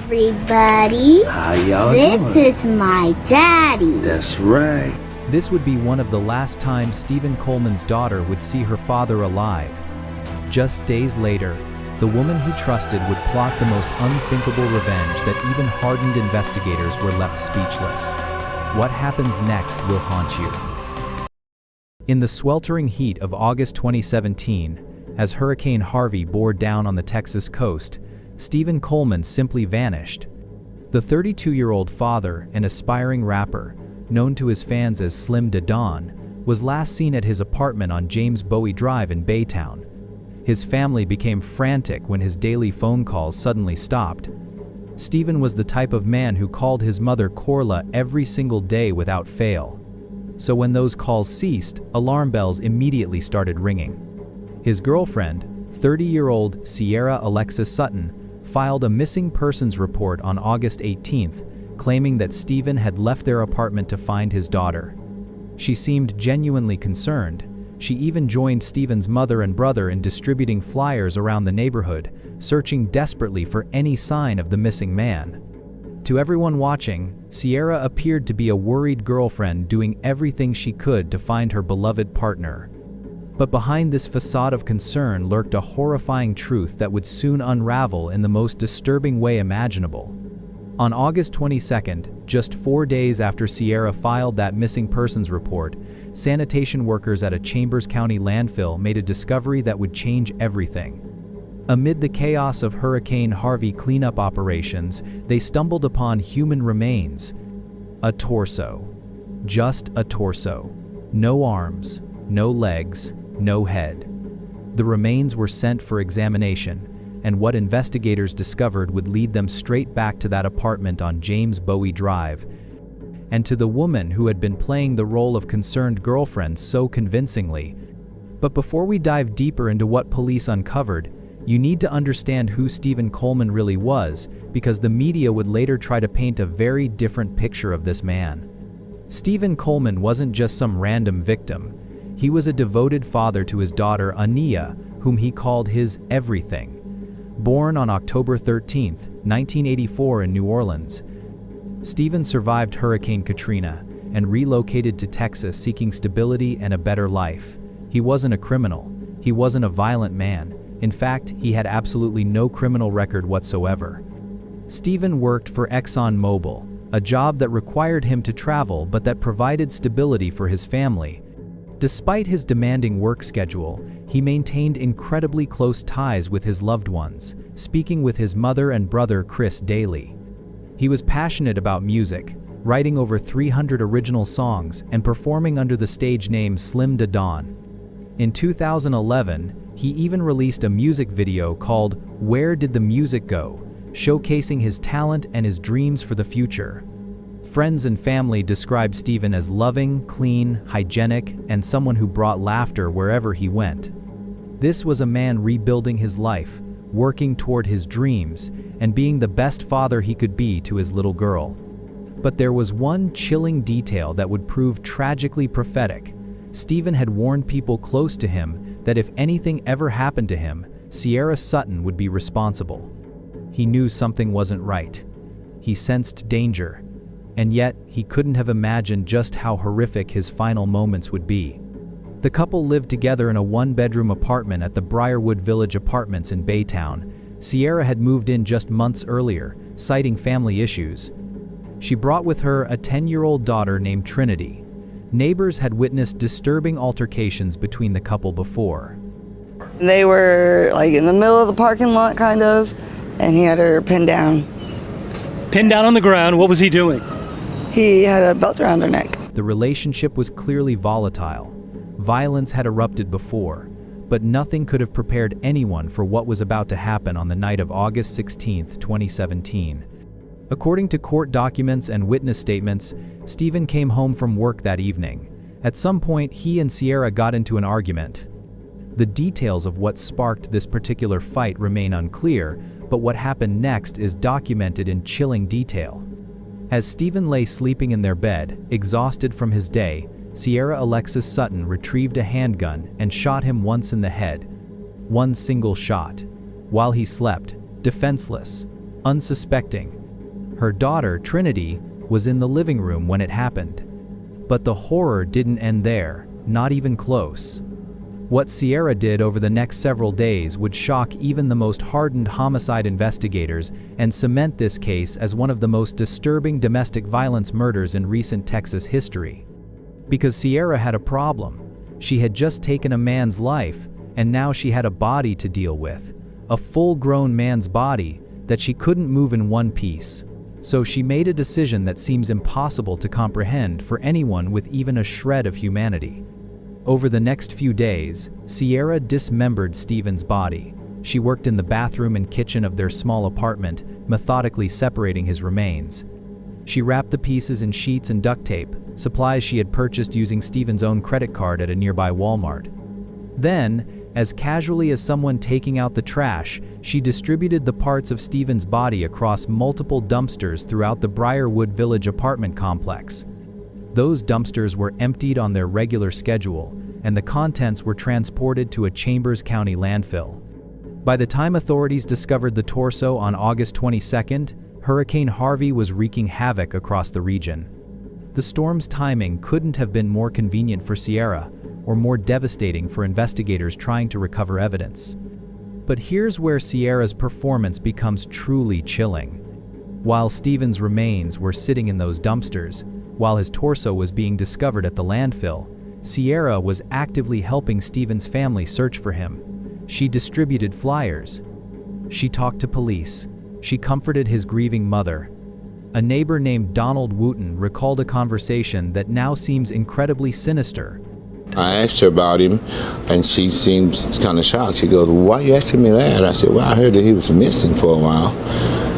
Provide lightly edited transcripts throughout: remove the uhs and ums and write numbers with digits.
everybody. How y'all doing? This is my daddy. That's right. This would be one of the last times Steven Coleman's daughter would see her father alive. Just days later, the woman he trusted would plot the most unthinkable revenge that even hardened investigators were left speechless. What happens next will haunt you. In the sweltering heat of August 2017, as Hurricane Harvey bore down on the Texas coast, Steven Coleman simply vanished. The 32-year-old father and aspiring rapper, known to his fans as Slim Da Don, was last seen at his apartment on James Bowie Drive in Baytown. His family became frantic when his daily phone calls suddenly stopped. Steven was the type of man who called his mother Corla every single day without fail. So when those calls ceased, alarm bells immediately started ringing. His girlfriend, 30-year-old Sierra Alexis Sutton, filed a missing persons report on August 18th, claiming that Steven had left their apartment to find his daughter. She seemed genuinely concerned. She even joined Steven's mother and brother in distributing flyers around the neighborhood, searching desperately for any sign of the missing man. To everyone watching, Sierra appeared to be a worried girlfriend doing everything she could to find her beloved partner. But behind this facade of concern lurked a horrifying truth that would soon unravel in the most disturbing way imaginable. On August 22nd, just 4 days after Sierra filed that missing persons report, sanitation workers at a Chambers County landfill made a discovery that would change everything. Amid the chaos of Hurricane Harvey cleanup operations, they stumbled upon human remains. A torso. Just a torso. No arms, no legs, no head. The remains were sent for examination, and what investigators discovered would lead them straight back to that apartment on James Bowie Drive, and to the woman who had been playing the role of concerned girlfriend so convincingly. But before we dive deeper into what police uncovered, you need to understand who Steven Coleman really was, because the media would later try to paint a very different picture of this man. Steven Coleman wasn't just some random victim. He was a devoted father to his daughter, Ania, whom he called his everything. Born on October 13, 1984 in New Orleans, Steven survived Hurricane Katrina and relocated to Texas seeking stability and a better life. He wasn't a criminal. He wasn't a violent man. In fact, he had absolutely no criminal record whatsoever. Steven worked for ExxonMobil, a job that required him to travel but that provided stability for his family. Despite his demanding work schedule, he maintained incredibly close ties with his loved ones, speaking with his mother and brother Chris daily. He was passionate about music, writing over 300 original songs and performing under the stage name Slim Da Don. In 2011, he even released a music video called "Where Did the Music Go?", showcasing his talent and his dreams for the future. Friends and family described Steven as loving, clean, hygienic, and someone who brought laughter wherever he went. This was a man rebuilding his life, working toward his dreams, and being the best father he could be to his little girl. But there was one chilling detail that would prove tragically prophetic. Steven had warned people close to him that if anything ever happened to him, Sierra Sutton would be responsible. He knew something wasn't right. He sensed danger. And yet, he couldn't have imagined just how horrific his final moments would be. The couple lived together in a one-bedroom apartment at the Briarwood Village Apartments in Baytown. Sierra had moved in just months earlier, citing family issues. She brought with her a 10-year-old daughter named Trinity. Neighbors had witnessed disturbing altercations between the couple before. They were like in the middle of the parking lot, kind of, and he had her pinned down. Pinned down on the ground, what was he doing? He had a belt around her neck. The relationship was clearly volatile. Violence had erupted before, but nothing could have prepared anyone for what was about to happen on the night of August 16, 2017. According to court documents and witness statements, Steven came home from work that evening. At some point, he and Sierra got into an argument. The details of what sparked this particular fight remain unclear, but what happened next is documented in chilling detail. As Steven lay sleeping in their bed, exhausted from his day, Sierra Alexis Sutton retrieved a handgun and shot him once in the head. One single shot. While he slept, defenseless, unsuspecting, Her daughter, Trinity, was in the living room when it happened. But the horror didn't end there, not even close. What Sierra did over the next several days would shock even the most hardened homicide investigators and cement this case as one of the most disturbing domestic violence murders in recent Texas history. Because Sierra had a problem. She had just taken a man's life, and now she had a body to deal with. A full-grown man's body that she couldn't move in one piece. So she made a decision that seems impossible to comprehend for anyone with even a shred of humanity. Over the next few days, Sierra dismembered Steven's body. She worked in the bathroom and kitchen of their small apartment, methodically separating his remains. She wrapped the pieces in sheets and duct tape, supplies she had purchased using Steven's own credit card at a nearby Walmart. Then, as casually as someone taking out the trash, she distributed the parts of Steven's body across multiple dumpsters throughout the Briarwood Village apartment complex. Those dumpsters were emptied on their regular schedule, and the contents were transported to a Chambers County landfill. By the time authorities discovered the torso on August 22nd, Hurricane Harvey was wreaking havoc across the region. The storm's timing couldn't have been more convenient for Sierra, or more devastating for investigators trying to recover evidence. But here's where Sierra's performance becomes truly chilling. While Steven's remains were sitting in those dumpsters, while his torso was being discovered at the landfill, Sierra was actively helping Steven's family search for him. She distributed flyers. She talked to police. She comforted his grieving mother. A neighbor named Donald Wooten recalled a conversation that now seems incredibly sinister. I asked her about him, and she seemed kind of shocked. She goes, "Why are you asking me that?" I said, "Well, I heard that he was missing for a while."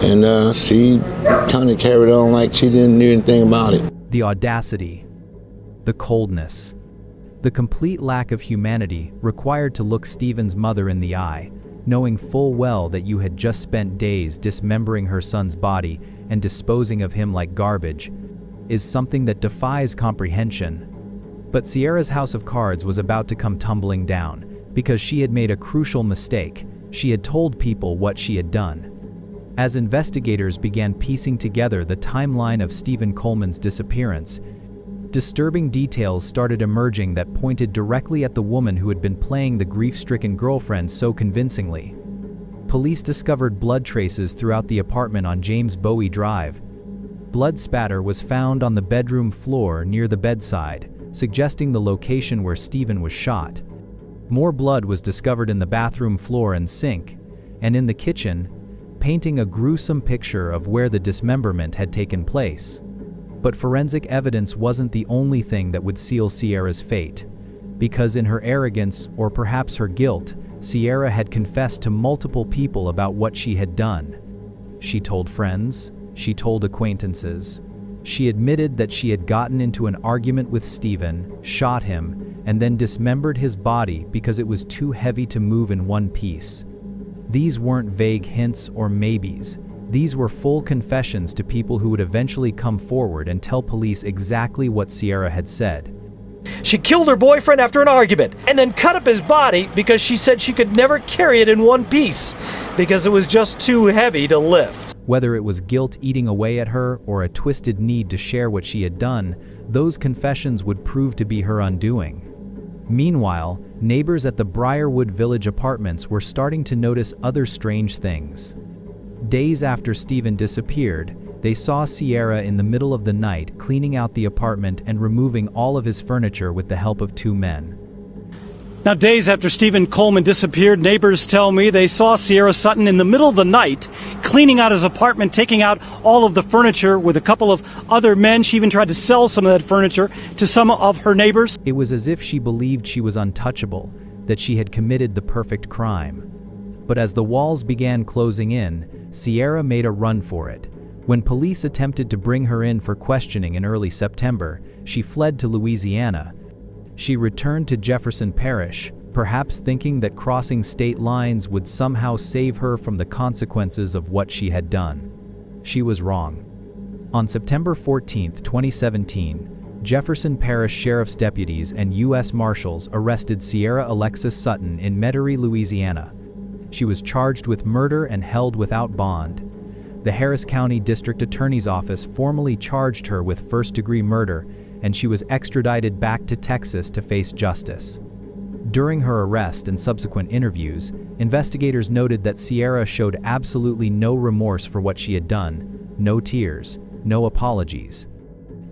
And she kind of carried on like she didn't know anything about it. The audacity, the coldness, the complete lack of humanity required to look Steven's mother in the eye, knowing full well that you had just spent days dismembering her son's body and disposing of him like garbage, is something that defies comprehension. But Sierra's house of cards was about to come tumbling down, because she had made a crucial mistake. She had told people what she had done. As investigators began piecing together the timeline of Steven Coleman's disappearance, disturbing details started emerging that pointed directly at the woman who had been playing the grief-stricken girlfriend so convincingly. Police discovered blood traces throughout the apartment on James Bowie Drive. Blood spatter was found on the bedroom floor near the bedside, suggesting the location where Steven was shot. More blood was discovered in the bathroom floor and sink, and in the kitchen, painting a gruesome picture of where the dismemberment had taken place. But forensic evidence wasn't the only thing that would seal Sierra's fate, because in her arrogance, or perhaps her guilt, Sierra had confessed to multiple people about what she had done. She told friends, she told acquaintances. She admitted that she had gotten into an argument with Steven, shot him, and then dismembered his body because it was too heavy to move in one piece. These weren't vague hints or maybes. These were full confessions to people who would eventually come forward and tell police exactly what Sierra had said. She killed her boyfriend after an argument and then cut up his body because she said she could never carry it in one piece because it was just too heavy to lift. Whether it was guilt eating away at her or a twisted need to share what she had done, those confessions would prove to be her undoing. Meanwhile, neighbors at the Briarwood Village apartments were starting to notice other strange things. Days after Steven disappeared, they saw Sierra in the middle of the night cleaning out the apartment and removing all of his furniture with the help of two men. Now, days after Steven Coleman disappeared, neighbors tell me they saw Sierra Sutton in the middle of the night cleaning out his apartment, taking out all of the furniture with a couple of other men. She even tried to sell some of that furniture to some of her neighbors. It was as if she believed she was untouchable, that she had committed the perfect crime. But as the walls began closing in, Sierra made a run for it. When police attempted to bring her in for questioning in early September, she fled to Louisiana. She returned to Jefferson Parish, perhaps thinking that crossing state lines would somehow save her from the consequences of what she had done. She was wrong. On September 14, 2017, Jefferson Parish Sheriff's deputies and U.S. Marshals arrested Sierra Alexis Sutton in Metairie, Louisiana. She was charged with murder and held without bond. The Harris County District Attorney's Office formally charged her with first-degree murder, and she was extradited back to Texas to face justice. During her arrest and subsequent interviews, investigators noted that Sierra showed absolutely no remorse for what she had done, no tears, no apologies.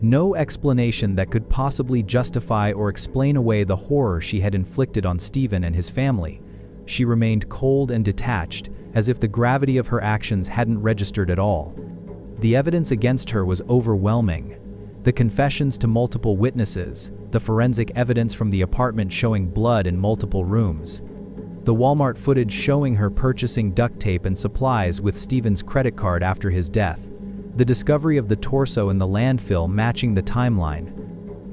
No explanation that could possibly justify or explain away the horror she had inflicted on Steven and his family. She remained cold and detached, as if the gravity of her actions hadn't registered at all. The evidence against her was overwhelming. The confessions to multiple witnesses, the forensic evidence from the apartment showing blood in multiple rooms, the Walmart footage showing her purchasing duct tape and supplies with Steven's credit card after his death, the discovery of the torso in the landfill matching the timeline.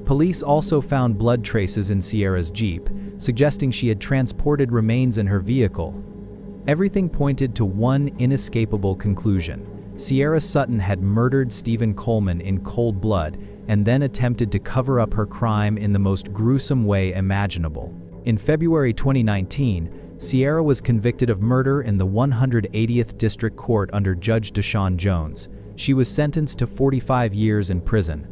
Police also found blood traces in Sierra's Jeep, suggesting she had transported remains in her vehicle. Everything pointed to one inescapable conclusion. Sierra Sutton had murdered Steven Coleman in cold blood and then attempted to cover up her crime in the most gruesome way imaginable. In February 2019, Sierra was convicted of murder in the 180th District Court under Judge Deshaun Jones. She was sentenced to 45 years in prison.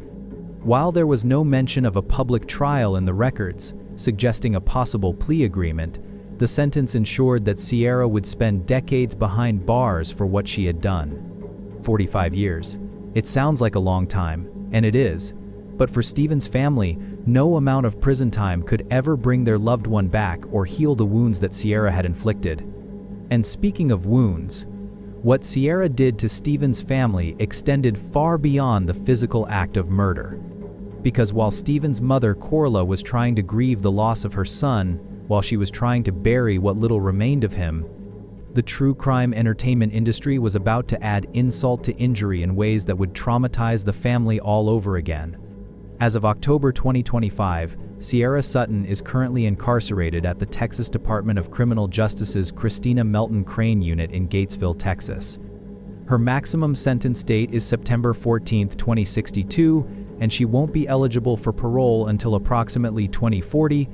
While there was no mention of a public trial in the records, suggesting a possible plea agreement, the sentence ensured that Sierra would spend decades behind bars for what she had done. 45 years. It sounds like a long time, and it is, but for Steven's family, no amount of prison time could ever bring their loved one back or heal the wounds that Sierra had inflicted. And speaking of wounds, what Sierra did to Steven's family extended far beyond the physical act of murder. Because while Steven's mother, Corla, was trying to grieve the loss of her son, while she was trying to bury what little remained of him, the true crime entertainment industry was about to add insult to injury in ways that would traumatize the family all over again. As of October 2025, Sierra Sutton is currently incarcerated at the Texas Department of Criminal Justice's Christina Melton Crane Unit in Gatesville, Texas. Her maximum sentence date is September 14, 2062, and she won't be eligible for parole until approximately 2040,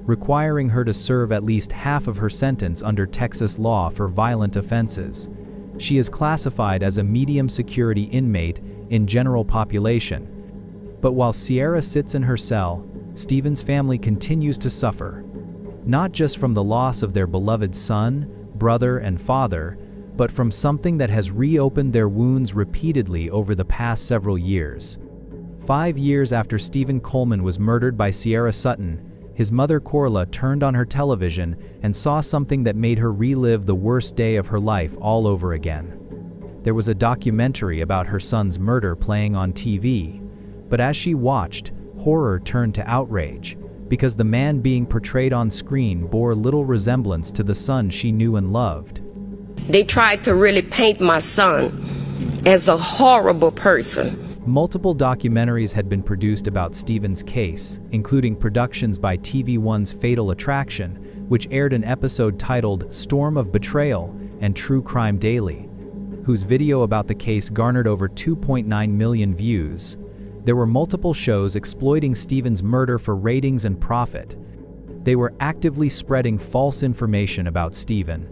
requiring her to serve at least half of her sentence under Texas law for violent offenses. She is classified as a medium security inmate in general population. But while Sierra sits in her cell, Steven's family continues to suffer, not just from the loss of their beloved son, brother, and father, but from something that has reopened their wounds repeatedly over the past several years. 5 years after Steven Coleman was murdered by Sierra Sutton, his mother Corla turned on her television and saw something that made her relive the worst day of her life all over again. There was a documentary about her son's murder playing on TV, but as she watched, horror turned to outrage, because the man being portrayed on screen bore little resemblance to the son she knew and loved. They tried to really paint my son as a horrible person. Multiple documentaries had been produced about Steven's case, including productions by TV1's Fatal Attraction, which aired an episode titled Storm of Betrayal, and True Crime Daily, whose video about the case garnered over 2.9 million views. There were multiple shows exploiting Steven's murder for ratings and profit. They were actively spreading false information about Steven.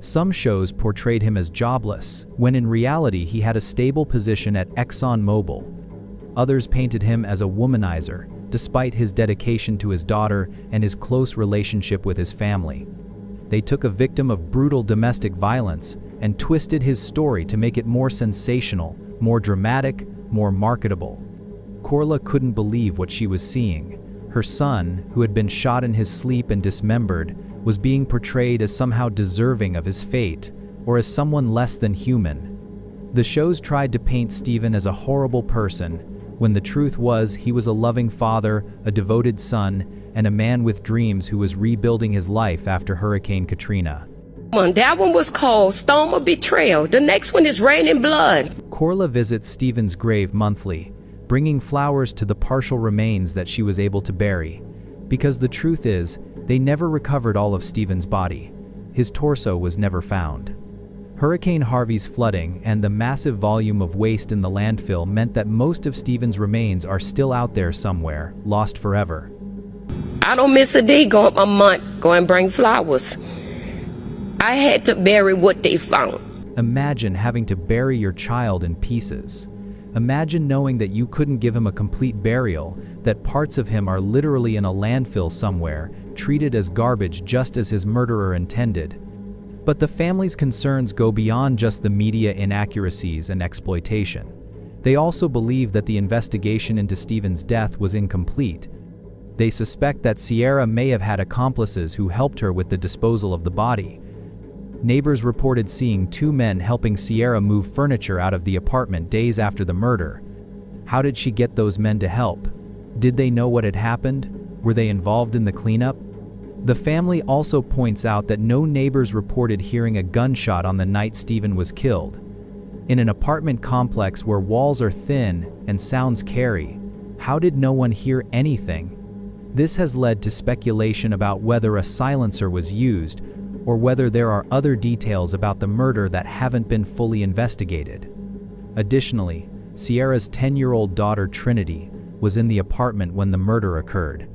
Some shows portrayed him as jobless, when in reality he had a stable position at ExxonMobil. Others painted him as a womanizer, despite his dedication to his daughter and his close relationship with his family. They took a victim of brutal domestic violence and twisted his story to make it more sensational, more dramatic, more marketable. Corla couldn't believe what she was seeing. Her son, who had been shot in his sleep and dismembered, was being portrayed as somehow deserving of his fate, or as someone less than human. The shows tried to paint Steven as a horrible person, when the truth was he was a loving father, a devoted son, and a man with dreams who was rebuilding his life after Hurricane Katrina. That one was called Storm of Betrayal. The next one is Raining Blood. Corla visits Steven's grave monthly, bringing flowers to the partial remains that she was able to bury. Because the truth is, they never recovered all of Steven's body. His torso was never found. Hurricane Harvey's flooding and the massive volume of waste in the landfill meant that most of Steven's remains are still out there somewhere, lost forever. I don't miss a day, a month, go and bring flowers. I had to bury what they found. Imagine having to bury your child in pieces. Imagine knowing that you couldn't give him a complete burial, that parts of him are literally in a landfill somewhere, treated as garbage just as his murderer intended. But the family's concerns go beyond just the media inaccuracies and exploitation. They also believe that the investigation into Steven's death was incomplete. They suspect that Sierra may have had accomplices who helped her with the disposal of the body. Neighbors reported seeing two men helping Sierra move furniture out of the apartment days after the murder. How did she get those men to help? Did they know what had happened? Were they involved in the cleanup? The family also points out that no neighbors reported hearing a gunshot on the night Steven was killed. In an apartment complex where walls are thin and sounds carry, how did no one hear anything? This has led to speculation about whether a silencer was used, or whether there are other details about the murder that haven't been fully investigated. Additionally, Sierra's 10-year-old daughter Trinity was in the apartment when the murder occurred.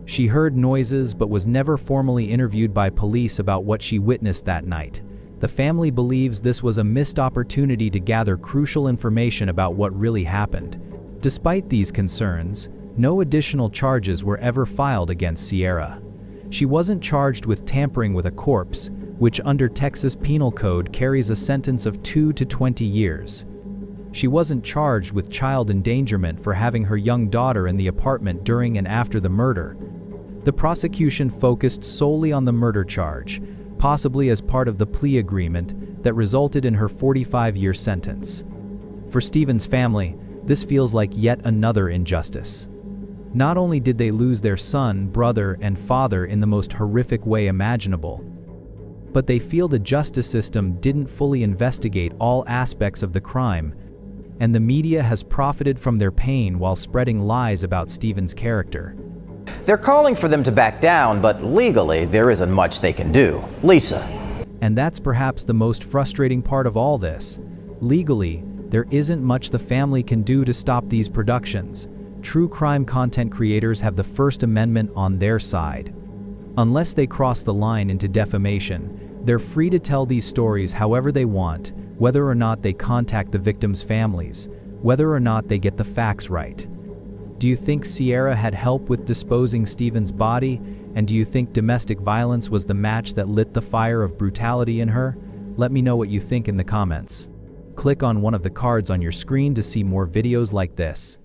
She heard noises but was never formally interviewed by police about what she witnessed that night. The family believes this was a missed opportunity to gather crucial information about what really happened. Despite these concerns, no additional charges were ever filed against Sierra. She wasn't charged with tampering with a corpse, which under Texas Penal Code carries a sentence of 2 to 20 years. She wasn't charged with child endangerment for having her young daughter in the apartment during and after the murder. The prosecution focused solely on the murder charge, possibly as part of the plea agreement that resulted in her 45-year sentence. For Steven's family, this feels like yet another injustice. Not only did they lose their son, brother, and father in the most horrific way imaginable, but they feel the justice system didn't fully investigate all aspects of the crime, and the media has profited from their pain while spreading lies about Steven's character. They're calling for them to back down, but legally there isn't much they can do. Lisa. And that's perhaps the most frustrating part of all this. Legally, there isn't much the family can do to stop these productions. True crime content creators have the First Amendment on their side. Unless they cross the line into defamation, they're free to tell these stories however they want, whether or not they contact the victims' families, whether or not they get the facts right. Do you think Sierra had help with disposing Steven's body? And do you think domestic violence was the match that lit the fire of brutality in her? Let me know what you think in the comments. Click on one of the cards on your screen to see more videos like this.